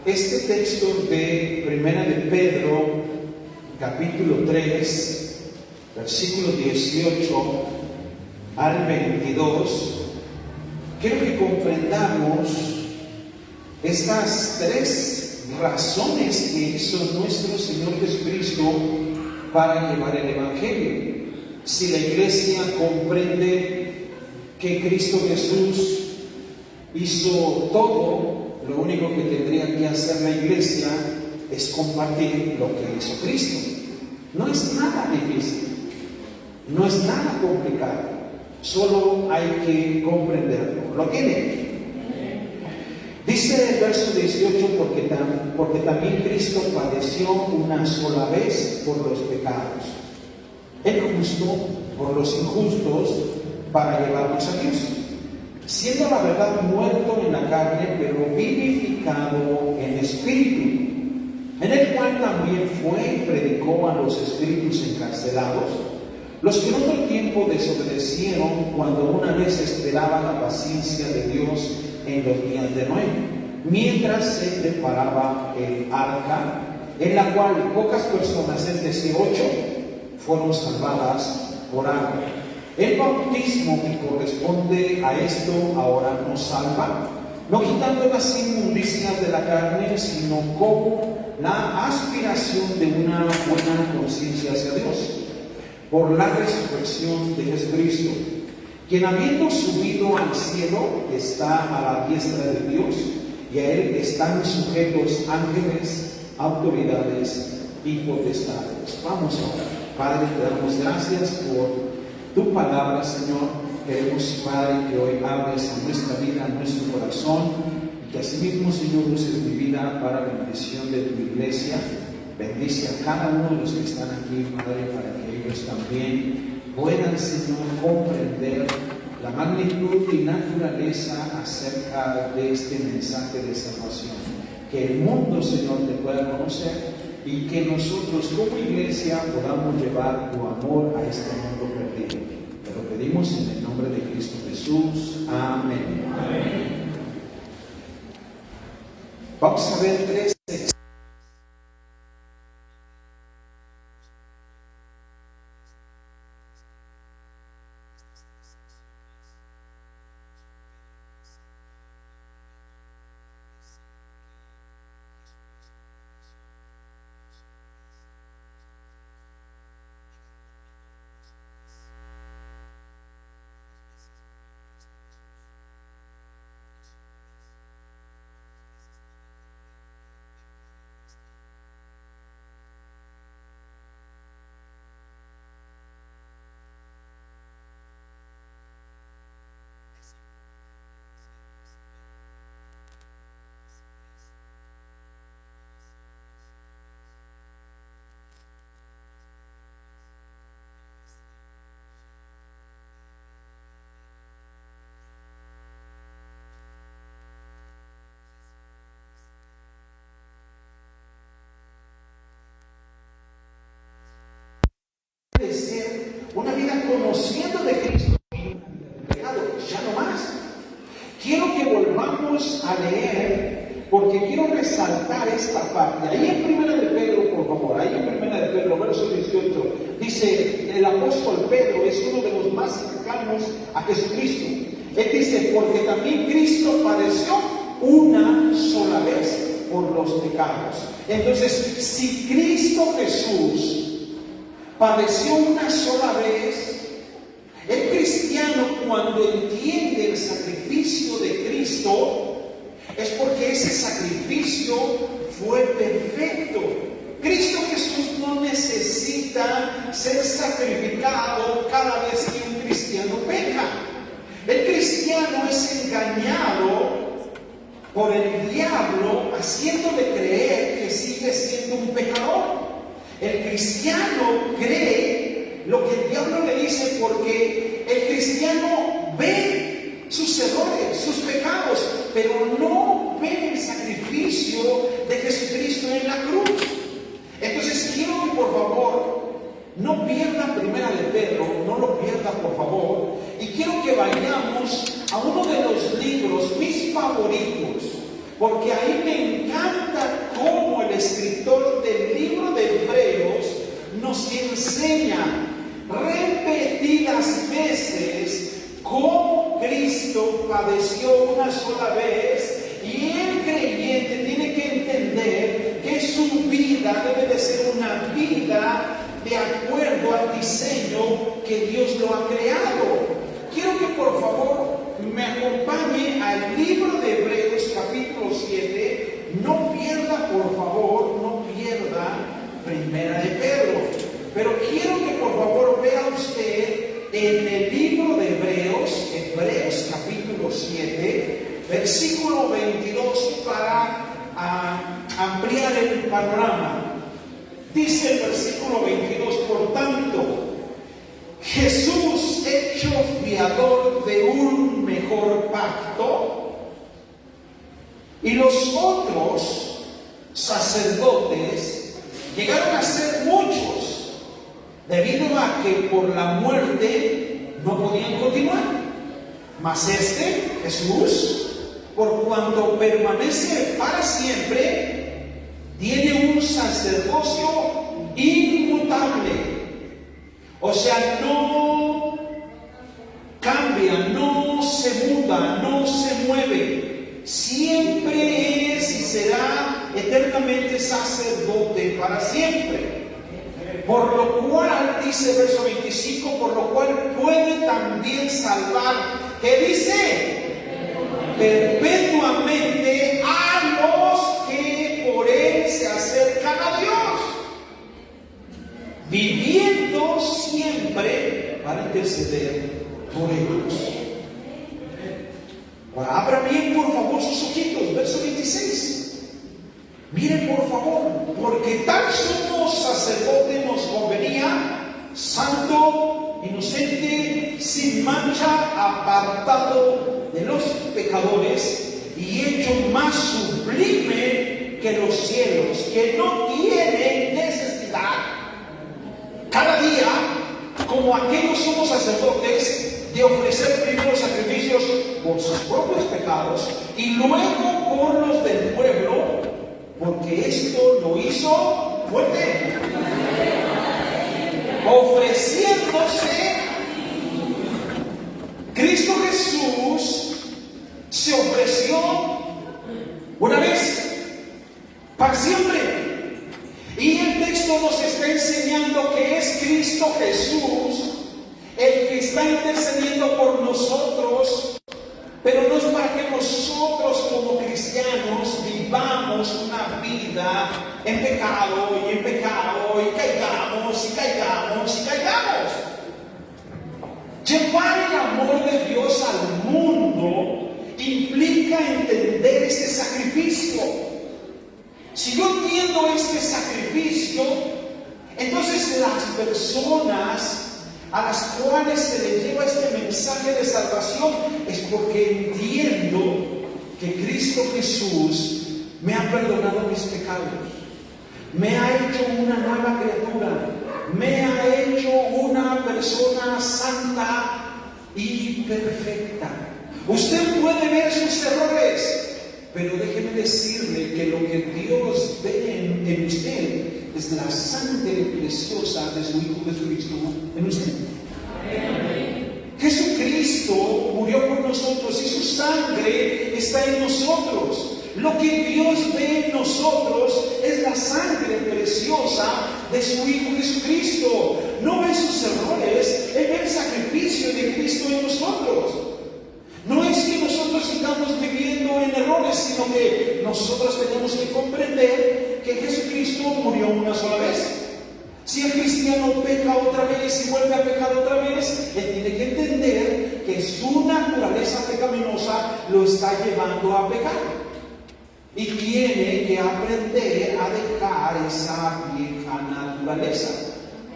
Este texto de Primera de Pedro, capítulo 3, versículo 18 al 22, quiero que comprendamos estas tres razones que hizo nuestro Señor Jesucristo para llevar el Evangelio. Si la iglesia comprende que Cristo Jesús hizo todo, lo único que tendría que hacer la iglesia es compartir lo que hizo Cristo. No es nada difícil, no es nada complicado, solo hay que comprenderlo. ¿Lo tiene? Dice el verso 18, porque también Cristo padeció una sola vez por los pecados, el justo por los injustos, para llevarnos a Dios, siendo la verdad muerto en la carne, pero vivificado en espíritu, en el cual también fue y predicó a los espíritus encarcelados, los que en otro tiempo desobedecieron cuando una vez esperaban la paciencia de Dios en los días de Noé, mientras se preparaba el arca, en la cual pocas personas, es decir, 8, fueron salvadas por agua. El bautismo que corresponde a esto ahora nos salva, no quitando las inmundicias de la carne, sino como la aspiración de una buena conciencia hacia Dios, por la resurrección de Jesucristo, quien habiendo subido al cielo está a la diestra de Dios, y a él están sujetos ángeles, autoridades y potestades. Vamos a orar. Padre, te damos gracias por tu palabra, Señor. Queremos, Padre, que hoy hables a nuestra vida, a nuestro corazón, y que asimismo, Señor, uses mi vida para la bendición de tu iglesia. Bendice a cada uno de los que están aquí, Padre, para que ellos también puedan, Señor, comprender la magnitud y naturaleza acerca de este mensaje de salvación. Que el mundo, Señor, te pueda conocer y que nosotros como iglesia podamos llevar tu amor a este mundo perdido. Te lo pedimos en el nombre de Cristo Jesús. Amén. Amén. Vamos a ver tres textos. De ser una vida conociendo de Cristo y pecado, ya no más. Quiero que volvamos a leer, porque quiero resaltar esta parte. Ahí en Primera de Pedro, por favor, ahí en Primera de Pedro, verso 18, dice, el apóstol Pedro es uno de los más cercanos a Jesucristo. Él dice, porque también Cristo padeció una sola vez por los pecados. Entonces, si Cristo Jesús padeció una sola vez, el cristiano, cuando entiende el sacrificio de Cristo, es porque ese sacrificio fue perfecto. Cristo Jesús no necesita ser sacrificado cada vez que un cristiano peca. El cristiano es engañado por el diablo, haciéndole creer que sigue siendo un pecador. El cristiano cree lo que el diablo le dice, porque el cristiano ve sus errores, sus pecados, pero no ve el sacrificio de Jesucristo en la cruz. Entonces quiero que por favor no pierda Primera de Pedro, no lo pierda por favor, y quiero que vayamos a uno de los libros mis favoritos porque ahí me encanta cómo el escritor del libro de Hebreos nos enseña repetidas veces cómo Cristo padeció una sola vez, y el creyente tiene que entender que su vida debe de ser una vida de acuerdo al diseño que Dios lo ha creado. Quiero que por favor me acompañe al libro de Hebreos capítulo 7. No pierda, por favor, no pierda Primera de Pedro. Pero quiero que por favor vea usted en el libro de Hebreos capítulo 7, versículo 22, para ampliar el panorama. Dice el versículo 22, por tanto, Jesús, hecho fiador de un mejor pacto, y los otros sacerdotes llegaron a ser muchos, debido a que por la muerte no podían continuar. Mas este, Jesús, por cuanto permanece para siempre, tiene un sacerdocio inmutable. O sea, no cambia, no se muda, no se mueve. Siempre es y será eternamente sacerdote para siempre. Por lo cual, dice verso 25, por lo cual puede también salvar, ¿qué dice? Perpetuamente a los que por él se acercan a Dios, viviendo siempre para interceder por ellos. Ahora, abra bien por favor sus ojitos, verso 26. Miren por favor, porque tal sumo sacerdote nos convenía, santo, inocente, sin mancha, apartado de los pecadores y hecho más sublime que los cielos, que no tiene necesidad cada día, como aquellos sumos sacerdotes, de ofrecer primero sacrificios por sus propios pecados y luego por los del pueblo, porque esto lo hizo fuerte, ofreciéndose. Cristo Jesús se ofreció una vez para siempre. Y el texto nos está enseñando que es Cristo Jesús el que está intercediendo por nosotros, pero no es para que nosotros como cristianos vivamos una vida en pecado y caigamos y caigamos y caigamos. Llevar el amor de Dios al mundo implica entender este sacrificio. Si yo entiendo este sacrificio, entonces las personas a las cuales se les lleva este mensaje de salvación es porque entiendo que Cristo Jesús me ha perdonado mis pecados, me ha hecho una nueva criatura, me ha hecho una persona santa y perfecta. Usted puede ver sus errores, pero déjeme decirle que lo que Dios ve en usted es la sangre preciosa de su Hijo Jesucristo en usted. Amén. Jesucristo murió por nosotros y su sangre está en nosotros. Lo que Dios ve en nosotros es la sangre preciosa de su Hijo Jesucristo. No ve sus errores, Él ve el sacrificio de Cristo en nosotros. No es que nosotros sigamos viviendo en errores, sino que nosotros tenemos que comprender que Jesucristo murió una sola vez. Si el cristiano peca otra vez y vuelve a pecar otra vez, él tiene que entender que su naturaleza pecaminosa lo está llevando a pecar. Y tiene que aprender a dejar esa vieja naturaleza.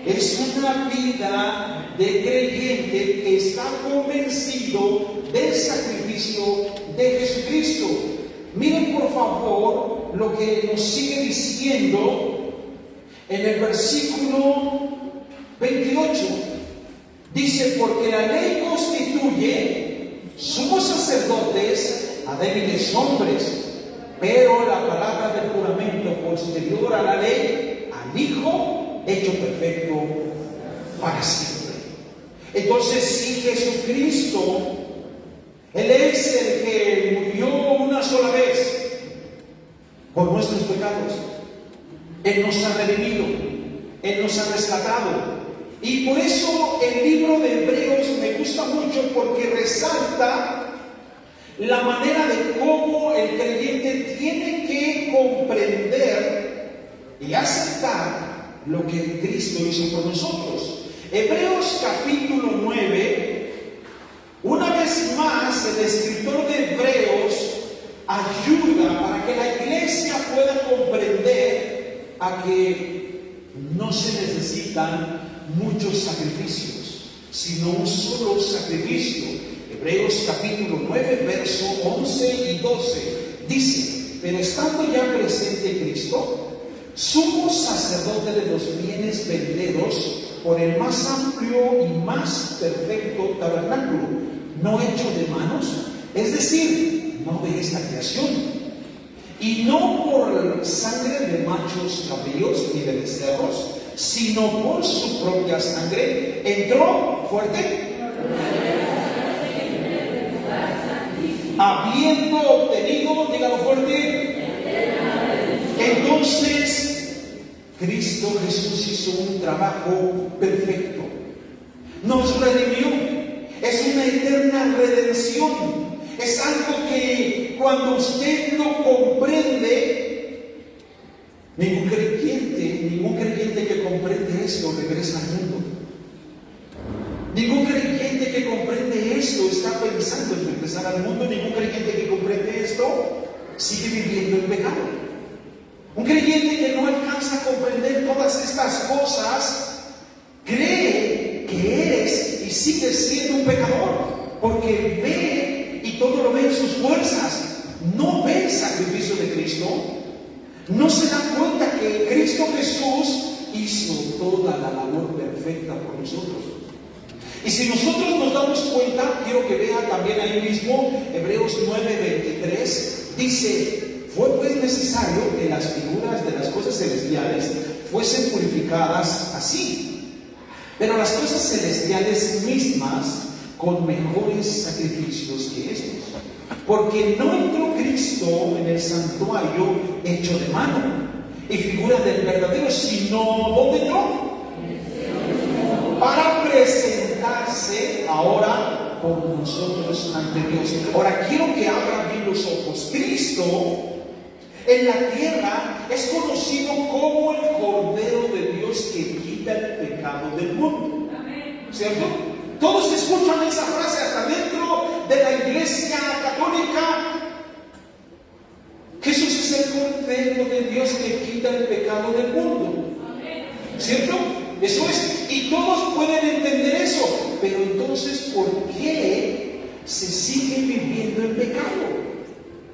Es una vida de creyente que está convencido del sacrificio de Jesucristo. Miren por favor lo que nos sigue diciendo en el versículo 28. Dice, porque la ley constituye sumos sacerdotes a débiles hombres, Pero la palabra del juramento posterior a la ley, al Hijo, hecho perfecto para siempre. Entonces, si Jesucristo, Él es el que murió una sola vez por nuestros pecados, Él nos ha redimido, Él nos ha rescatado. Y por eso el libro de Hebreos me gusta mucho, porque resalta la manera de cómo el creyente tiene que comprender y aceptar lo que Cristo hizo por nosotros. Hebreos capítulo 9, una vez más el escritor de Hebreos ayuda para que la iglesia pueda comprender a que no se necesitan muchos sacrificios, sino un solo sacrificio. Hebreos capítulo 9, verso 11 y 12 dice: pero estando ya presente Cristo, sumo sacerdote de los bienes venideros, por el más amplio y más perfecto tabernáculo, no hecho de manos, es decir, no de esta creación, y no por sangre de machos cabríos ni de becerros, sino por su propia sangre, entró fuerte, habiendo obtenido, dígalo fuerte, entonces Cristo Jesús hizo un trabajo perfecto, nos redimió, es una eterna redención, es algo que cuando usted lo comprende, ningún creyente que comprende esto regresa al mundo. Ningún creyente que comprende esto está pensando en regresar al mundo. Ningún creyente que comprende esto sigue viviendo en pecado. Un creyente que no alcanza a comprender todas estas cosas cree que eres y sigue siendo un pecador, porque ve y todo lo ve en sus fuerzas. No ve el sacrificio de Cristo. No se da cuenta que Cristo Jesús hizo toda la labor perfecta por nosotros. Y si nosotros nos damos cuenta, quiero que vean también ahí mismo, Hebreos 9:23, dice: fue pues necesario que las figuras de las cosas celestiales fuesen purificadas así, pero las cosas celestiales mismas con mejores sacrificios que estos. Porque no entró Cristo en el santuario hecho de mano y figura del verdadero, sino ¿dónde entró? Para presentarse ahora por nosotros ante Dios. Ahora quiero que abran bien los ojos. Cristo en la tierra es conocido como el Cordero de Dios que quita el pecado del mundo. ¿Cierto? Todos escuchan esa frase hasta dentro de la iglesia católica. Jesús es el Cordero de Dios que quita el pecado del mundo. ¿Cierto? Eso es. Y todos pueden entender eso. Pero entonces, ¿por qué se sigue viviendo en pecado?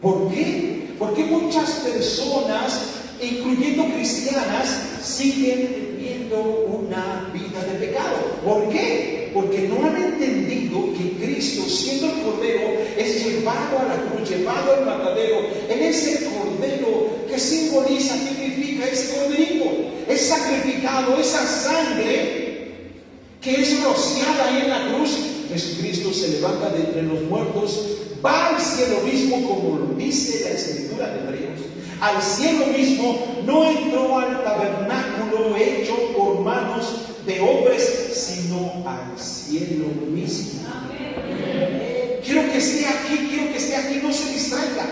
¿Por qué? Porque muchas personas, incluyendo cristianas, siguen viviendo una vida de pecado. ¿Por qué? Porque no han entendido que Cristo, siendo el Cordero, es llevado a la cruz, llevado al matadero. Él es el Cordero que simboliza, significa ese corderito. Es sacrificado, esa sangre que es rociada ahí en la cruz. Jesucristo se levanta de entre los muertos, va al cielo mismo, como lo dice la Escritura de Hebreos. Al cielo mismo, no entró al tabernáculo hecho por manos de hombres, sino al cielo mismo. Quiero que esté aquí, no se distraiga.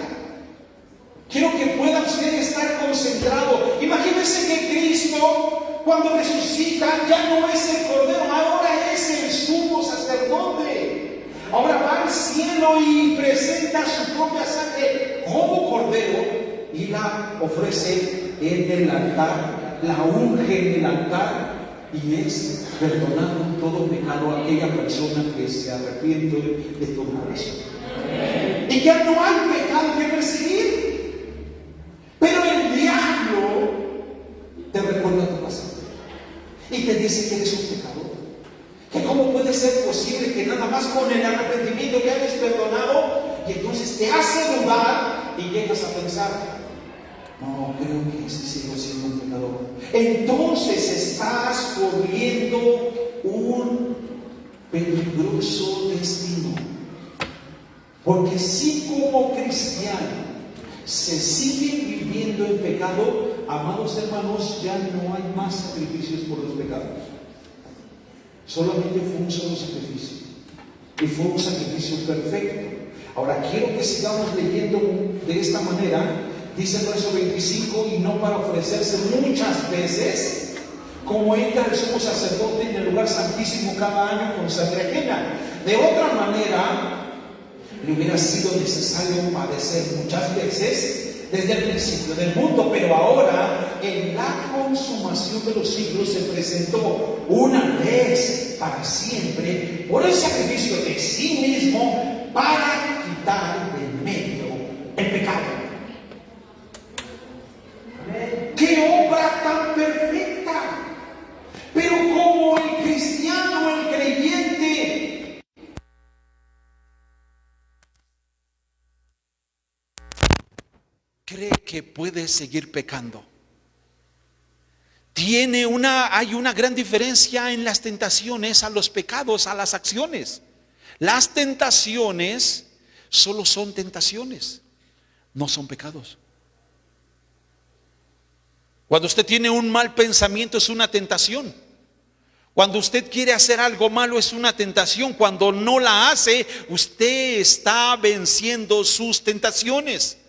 Quiero que pueda usted estar concentrado. Imagínense que Cristo, cuando resucita, ya no es el Cordero, ahora es el sumo sacerdote. Ahora va al cielo y presenta su propia sangre como Cordero y la ofrece en el altar, la unge en el altar, y es perdonado todo pecado a aquella persona que se arrepiente de todo corazón. Y ya no hay pecado que perseguir. Pero el diablo te recuerda tu pasado y te dice que eres un pecador, que cómo puede ser posible que nada más con el arrepentimiento que hayas perdonado, y entonces te hace dudar y llegas a pensar, no, creo que sí sigo siendo un pecador. Entonces estás corriendo un peligroso destino. Porque si como cristiano se sigue viviendo en pecado, amados hermanos, ya no hay más sacrificios por los pecados. Solamente fue un solo sacrificio. Y fue un sacrificio perfecto. Ahora quiero que sigamos leyendo de esta manera. Dice el verso 25, y no para ofrecerse muchas veces, como entra el sumo sacerdote en el lugar santísimo cada año con sangre ajena. De otra manera, le hubiera sido necesario padecer muchas veces desde el principio del mundo, pero ahora, en la consumación de los siglos, se presentó una vez para siempre por el sacrificio de sí mismo para quitar del medio el pecado. ¡Qué obra tan perfecta! Pero como el cristiano, el creyente, cree que puede seguir pecando, hay una gran diferencia en las tentaciones a los pecados, a las acciones. Las tentaciones solo son tentaciones, no son pecados. Cuando usted tiene un mal pensamiento es una tentación. Cuando usted quiere hacer algo malo es una tentación. Cuando no la hace, usted está venciendo sus tentaciones.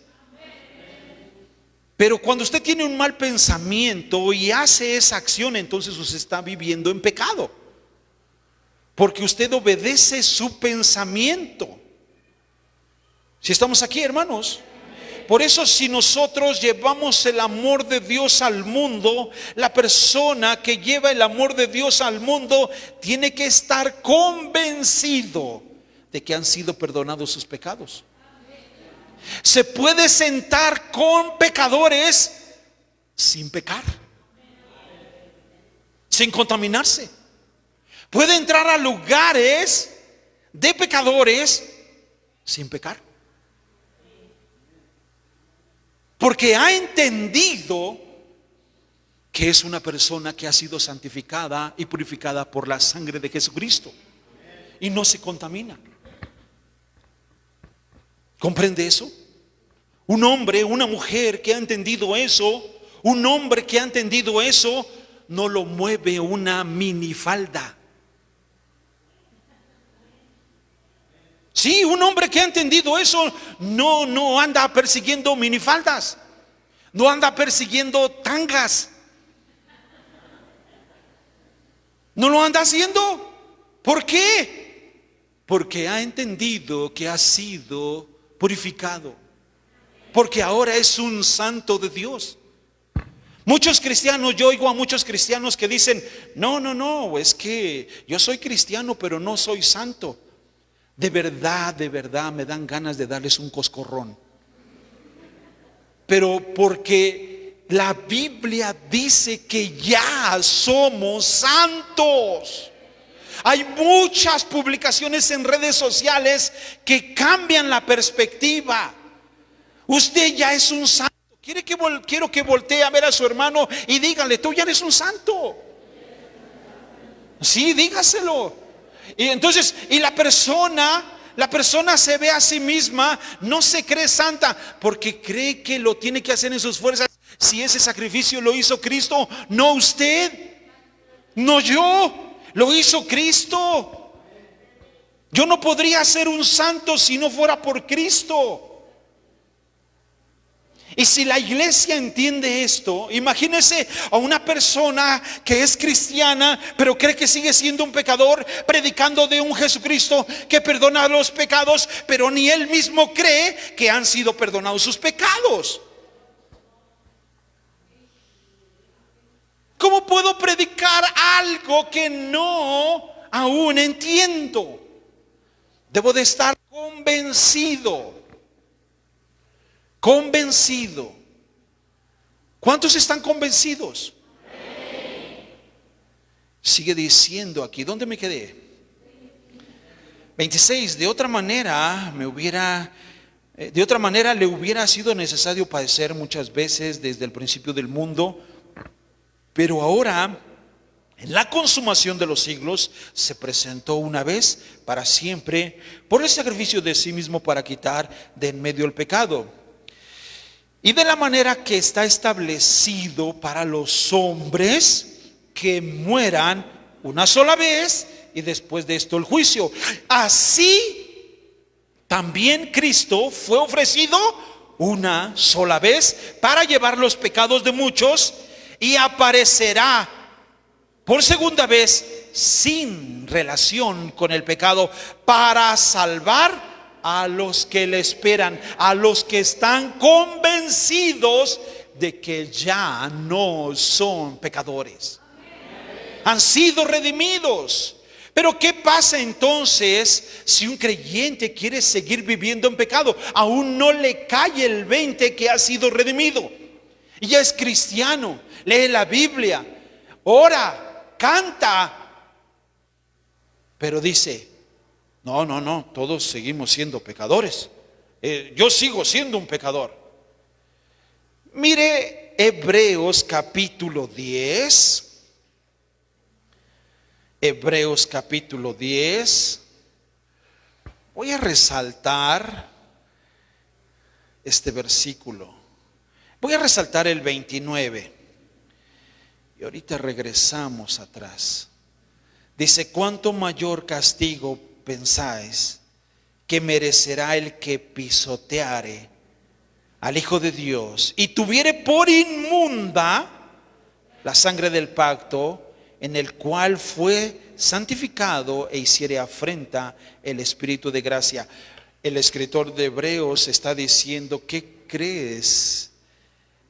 Pero cuando usted tiene un mal pensamiento y hace esa acción, entonces usted está viviendo en pecado. Porque usted obedece su pensamiento. Si estamos aquí, hermanos. Por eso, si nosotros llevamos el amor de Dios al mundo, la persona que lleva el amor de Dios al mundo tiene que estar convencido de que han sido perdonados sus pecados. Se puede sentar con pecadores sin pecar, sin contaminarse. Puede entrar a lugares de pecadores sin pecar. Porque ha entendido que es una persona que ha sido santificada y purificada por la sangre de Jesucristo y no se contamina. ¿Comprende eso? Un hombre, una mujer que ha entendido eso, un hombre que ha entendido eso, no lo mueve una minifalda. Sí, un hombre que ha entendido eso no anda persiguiendo minifaldas, no anda persiguiendo tangas, no lo anda haciendo. ¿Por qué? Porque ha entendido que ha sido purificado, porque ahora es un santo de Dios. Muchos cristianos, yo oigo a muchos cristianos que dicen, no, es que yo soy cristiano pero no soy santo. De verdad me dan ganas de darles un coscorrón. Pero porque la Biblia dice que ya somos santos. Hay muchas publicaciones en redes sociales que cambian la perspectiva. Usted ya es un santo. Quiero que voltee a ver a su hermano y dígale, tú ya eres un santo. Sí, dígaselo. Y entonces, la persona se ve a sí misma, no se cree santa, porque cree que lo tiene que hacer en sus fuerzas. Si ese sacrificio lo hizo Cristo, no usted, no yo, lo hizo Cristo. Yo no podría ser un santo si no fuera por Cristo. Y si la iglesia entiende esto, imagínese a una persona que es cristiana, pero cree que sigue siendo un pecador, predicando de un Jesucristo que perdona los pecados, pero ni él mismo cree que han sido perdonados sus pecados. ¿Cómo puedo predicar algo que no aún entiendo? Debo de estar convencido. ¿Cuántos están convencidos? Sigue diciendo aquí, ¿dónde me quedé? 26, de otra manera me hubiera De otra manera, le hubiera sido necesario padecer muchas veces desde el principio del mundo, pero ahora, en la consumación de los siglos, se presentó una vez para siempre por el sacrificio de sí mismo para quitar de en medio el pecado. Y de la manera que está establecido para los hombres que mueran una sola vez y después de esto el juicio. Así también Cristo fue ofrecido una sola vez para llevar los pecados de muchos y aparecerá por segunda vez sin relación con el pecado para salvar a los que le esperan, a los que están convencidos de que ya no son pecadores. Han sido redimidos. Pero ¿qué pasa entonces si un creyente quiere seguir viviendo en pecado? Aún no le cae el 20 que ha sido redimido. Y ya es cristiano, lee la Biblia, ora, canta. Pero dice, no, todos seguimos siendo pecadores. Yo sigo siendo un pecador. Mire Hebreos capítulo 10. Hebreos capítulo 10. Voy a resaltar este versículo. Voy a resaltar el 29. Y ahorita regresamos atrás. Dice, ¿cuánto mayor castigo pensáis que merecerá el que pisoteare al Hijo de Dios y tuviere por inmunda la sangre del pacto en el cual fue santificado e hiciere afrenta el Espíritu de gracia? El escritor de Hebreos está diciendo, ¿qué crees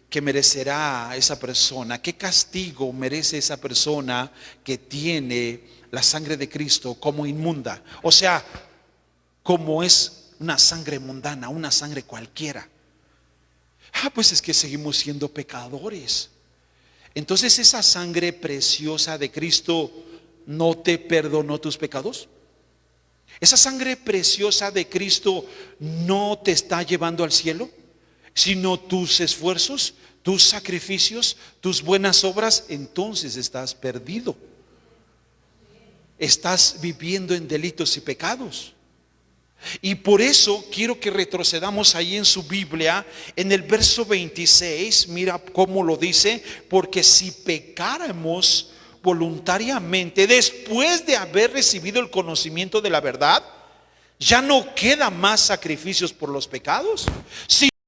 que merecerá esa persona? ¿Qué castigo merece esa persona que tiene la sangre de Cristo como inmunda? O sea, como es una sangre mundana, una sangre cualquiera. Pues es que seguimos siendo pecadores. Entonces, ¿esa sangre preciosa de Cristo no te perdonó tus pecados? ¿Esa sangre preciosa de Cristo no te está llevando al cielo? Sino tus esfuerzos, tus sacrificios, tus buenas obras. Entonces estás perdido. Estás viviendo en delitos y pecados. Y por eso quiero que retrocedamos ahí en su Biblia, en el verso 26, mira cómo lo dice, porque si pecáramos voluntariamente después de haber recibido el conocimiento de la verdad, ya no queda más sacrificios por los pecados,